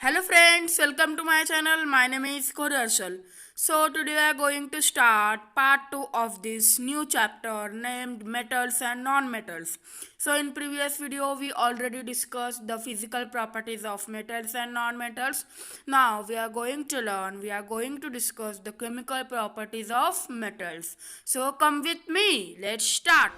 Hello friends, welcome to my channel. My name is Koryarshal. So today we are going to start part 2 of this new chapter named metals and non-metals. So in previous video we already discussed the physical properties of metals and non-metals. Now we are going to discuss the chemical properties of metals. So come with me, let's start.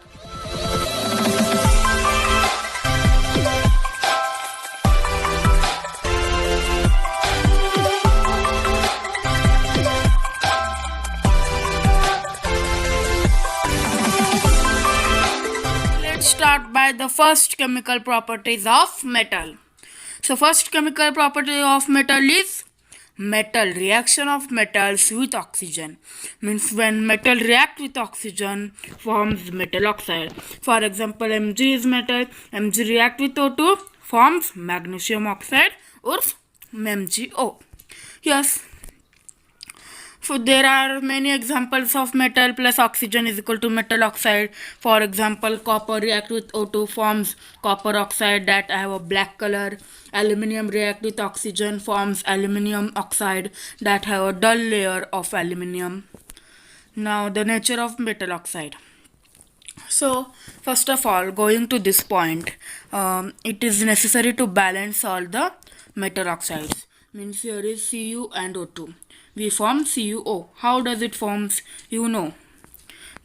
Let's start by the first chemical properties of metal. So first chemical property of metal is metal reaction of metals with oxygen. Means when metal react with oxygen forms metal oxide. For example, Mg is metal, Mg react with O2 forms magnesium oxide or MgO. Yes, so there are many examples of metal plus oxygen is equal to metal oxide. For example, copper react with O2 forms copper oxide that have a black color. Aluminium react with oxygen forms aluminium oxide that have a dull layer of aluminium. Now the nature of metal oxide. So first of all, going to this point, it is necessary to balance all the metal oxides. Means here is Cu and O2. We form CuO. How does it forms? You know,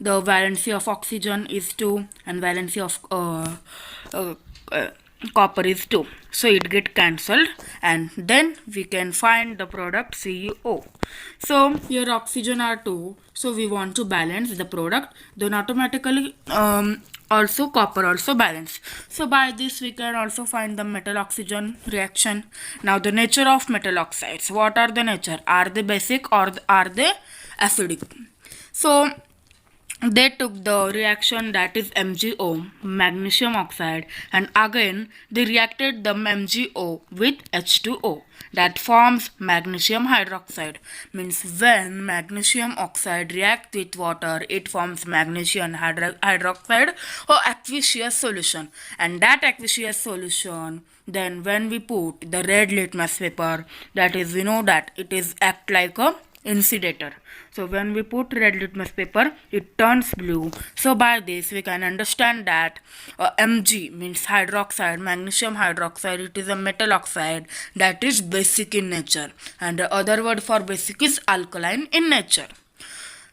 the valency of oxygen is 2 and valency of copper is 2. So it get cancelled and then we can find the product CuO. So here oxygen are 2. So we want to balance the product. Then automatically also copper also balance. So by this we can also find the metal oxygen reaction. Now the nature of metal oxides. What are the nature? Are they basic or are they acidic? So they took the reaction that is MgO, magnesium oxide, and again they reacted the MgO with H2O that forms magnesium hydroxide. Means when magnesium oxide react with water, it forms magnesium hydroxide or aqueous solution. And that aqueous solution, then when we put the red litmus paper, that is, we know that it is act like a insulator. So when we put red litmus paper, it turns blue. So by this we can understand that Mg means hydroxide, magnesium hydroxide, it is a metal oxide that is basic in nature, and the other word for basic is alkaline in nature.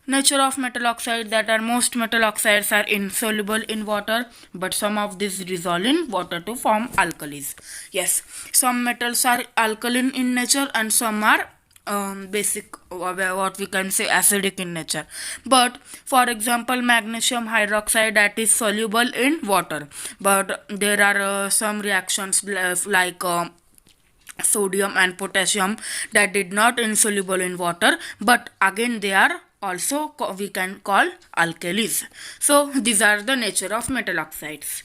Nature of metal oxide, that are most metal oxides are insoluble in water, but some of these dissolve in water to form alkalis. Yes, some metals are alkaline in nature and some are basic, what we can say acidic in nature. But for example, magnesium hydroxide that is soluble in water, but there are some reactions like sodium and potassium that did not insoluble in water, but again they are also we can call alkalis. So these are the nature of metal oxides.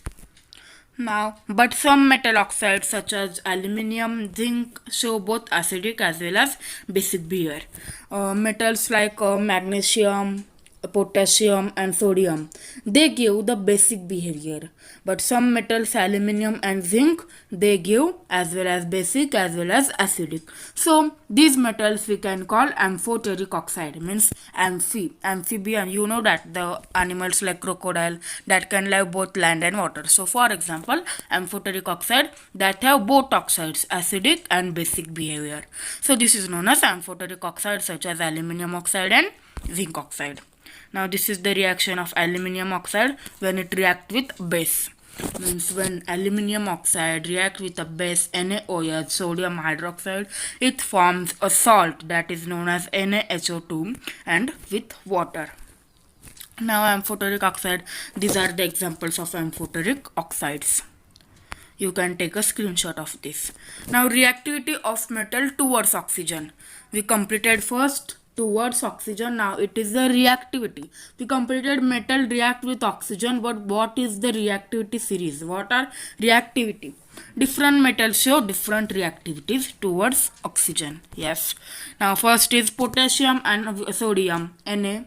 Now, but some metal oxides such as aluminium, zinc show both acidic as well as basic behavior. Metals like magnesium, potassium and sodium, they give the basic behavior, but some metals aluminium and zinc, they give as well as basic as well as acidic. So these metals we can call amphoteric oxide, means amphibian. You know that the animals like crocodile that can live both land and water. So for example, amphoteric oxide that have both oxides, acidic and basic behavior. So this is known as amphoteric oxide such as aluminium oxide and zinc oxide. Now this is the reaction of aluminium oxide when it react with base. Means when aluminium oxide react with a base NaOH, sodium hydroxide, it forms a salt that is known as NaHO2 and with water. Now amphoteric oxide, these are the examples of amphoteric oxides. You can take a screenshot of this. Now reactivity of metal towards oxygen. We completed first towards oxygen. Now it is the reactivity. We completed metal react with oxygen, but what is the reactivity series? What are reactivity? Different metals show different reactivities towards oxygen. Yes. Now first is potassium and sodium, Na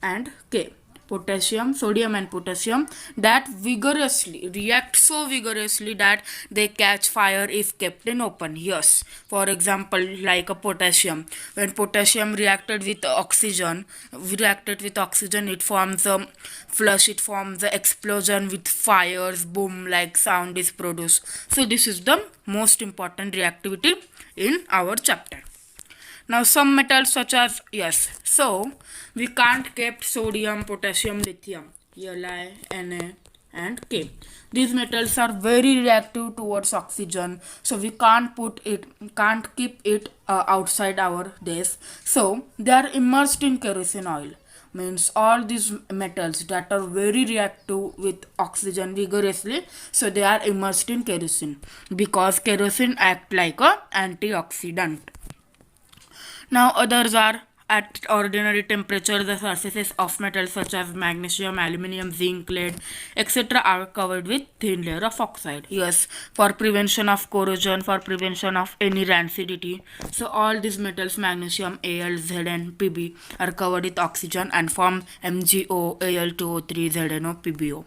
and K. sodium and potassium, that vigorously react so vigorously that they catch fire if kept in open. Yes, for example, like a potassium. When potassium reacted with oxygen, it forms a flush, it forms an explosion with fires, boom, like sound is produced. So this is the most important reactivity in our chapter. Now some metals such as, yes, so we can't keep sodium, potassium, lithium, Li, Na and K. These metals are very reactive towards oxygen, so we can't keep it outside our days. So they are immersed in kerosene oil. Means all these metals that are very reactive with oxygen vigorously, so they are immersed in kerosene because kerosene act like a antioxidant. Now others are at ordinary temperature, the surfaces of metals such as magnesium, aluminium, zinc, lead, etc. are covered with thin layer of oxide. Yes, for prevention of corrosion, for prevention of any rancidity. So all these metals, magnesium, Al, Zn, Pb, are covered with oxygen and form MgO, Al2O3, ZnO, PbO.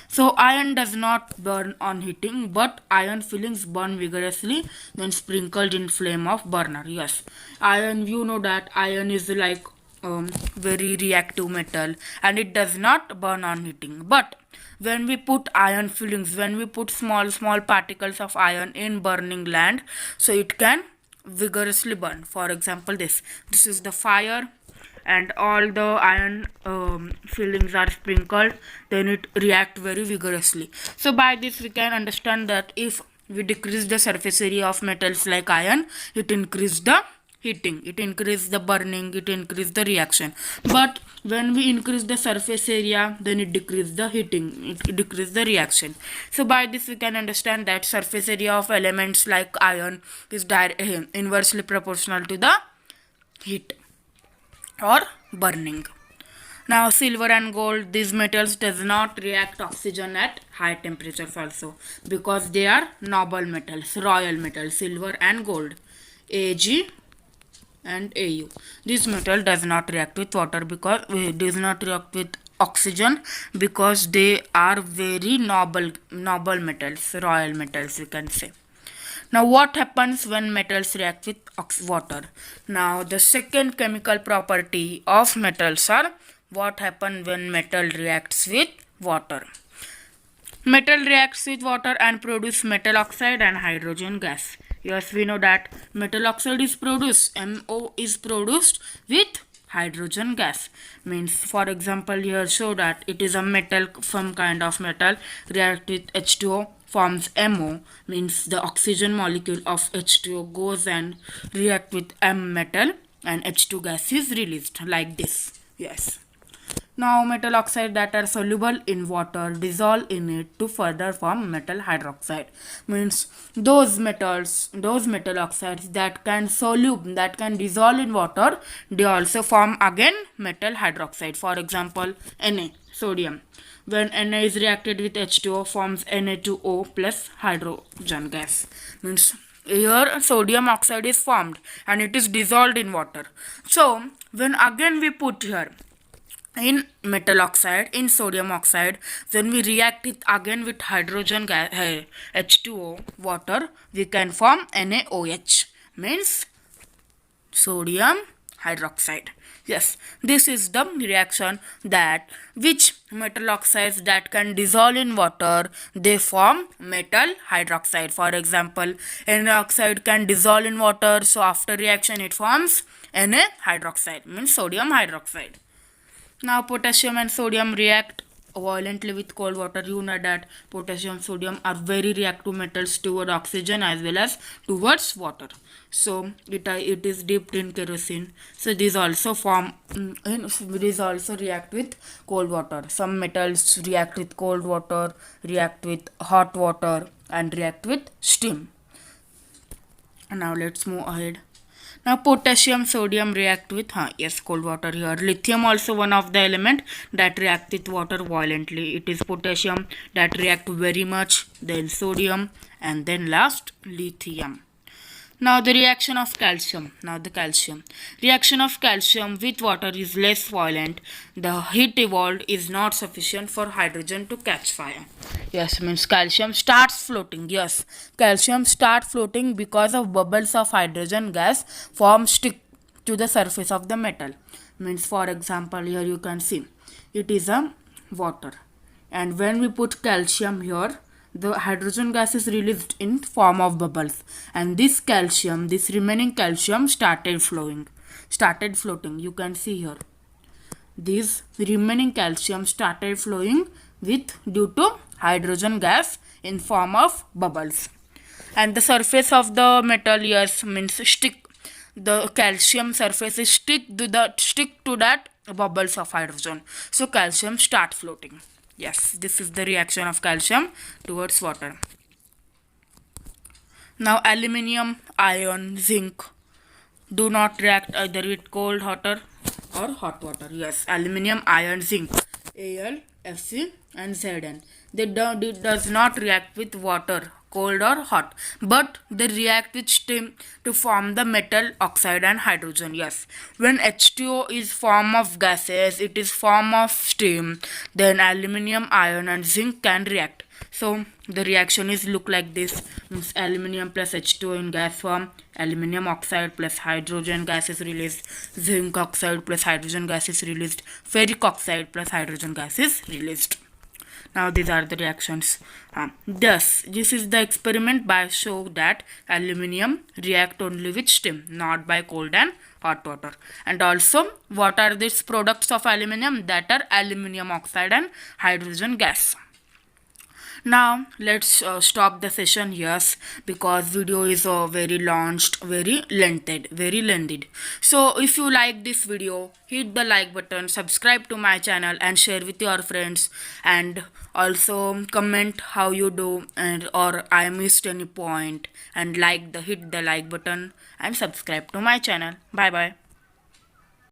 So iron does not burn on heating, but iron fillings burn vigorously when sprinkled in flame of burner. Yes, iron, you know that iron is like very reactive metal and it does not burn on heating. But when we put iron fillings, when we put small particles of iron in burning land, so it can vigorously burn. For example, this is the fire and all the iron fillings are sprinkled, then it react very vigorously. So by this we can understand that if we decrease the surface area of metals like iron, it increase the heating, it increase the burning, it increase the reaction. But when we increase the surface area, then it decrease the heating, it decrease the reaction. So by this we can understand that surface area of elements like iron is inversely proportional to the heat or burning. Now silver and gold, these metals does not react oxygen at high temperatures also because they are noble metals, royal metals, silver and gold, Ag and Au. This metal does not react with water because does not react with oxygen because they are very noble metals, royal metals, we can say. Now what happens when metals react with water? Now the second chemical property of metals are what happens when metal reacts with water. Metal reacts with water and produce metal oxide and hydrogen gas. Yes, we know that metal oxide is produced, MO is produced with hydrogen gas. Means for example here show that it is a metal, some kind of metal react with H2O, forms MO, means the oxygen molecule of H2O goes and react with M metal and H2 gas is released like this. Yes. Now metal oxide that are soluble in water dissolve in it to further form metal hydroxide. Means those metal oxides that can dissolve in water, they also form again metal hydroxide. For example, Na, sodium. When Na is reacted with H2O, forms Na2O plus hydrogen gas. Means here sodium oxide is formed and it is dissolved in water. So when again we put here in metal oxide, in sodium oxide, when we react it again with hydrogen gas, H2O, water, we can form NaOH, means sodium hydroxide. Yes, this is the reaction that which metal oxides that can dissolve in water, they form metal hydroxide. For example, Na oxide can dissolve in water, so after reaction it forms Na hydroxide, means sodium hydroxide. Now potassium and sodium react violently with cold water. You know that potassium, sodium are very reactive metals toward oxygen as well as towards water. So it is dipped in kerosene. So these also react with cold water. Some metals react with cold water, react with hot water, and react with steam. Now let's move ahead. Now potassium, sodium react with cold water here. Lithium also one of the element that react with water violently. It is potassium that react very much, then sodium, and then last lithium. Now the reaction of calcium. Now the calcium. Reaction of calcium with water is less violent. The heat evolved is not sufficient for hydrogen to catch fire. Yes, means calcium starts floating. Yes, calcium start floating because of bubbles of hydrogen gas form stick to the surface of the metal. Means for example here you can see it is a water, and when we put calcium here, the hydrogen gas is released in form of bubbles, and this remaining calcium started floating. You can see here this remaining calcium started flowing with due to hydrogen gas in form of bubbles. And the surface of the metal, yes, means stick, the calcium surface is stick to that bubbles of hydrogen, so calcium start floating. Yes, this is the reaction of calcium towards water. Now aluminium, iron, zinc do not react either with cold water or hot water. Yes, aluminium, iron, zinc, Al, Fe and Zn. It does not react with water, cold or hot, but they react with steam to form the metal oxide and hydrogen. Yes, when H2O is form of gases, it is form of steam, then aluminium, iron and zinc can react. So the reaction is look like this. Means aluminium plus H2O in gas form, aluminium oxide plus hydrogen gas is released, zinc oxide plus hydrogen gas is released, ferric oxide plus hydrogen gas is released. Now these are the reactions. Thus, this is the experiment by show that aluminium react only with steam, not by cold and hot water. And also, what are these products of aluminium? That are aluminium oxide and hydrogen gas. Now let's stop the session here, because video is very launched, very lengthy. So if you like this video, hit the like button, subscribe to my channel and share with your friends, and also comment how you do and or I missed any point, and hit the like button and subscribe to my channel. Bye bye.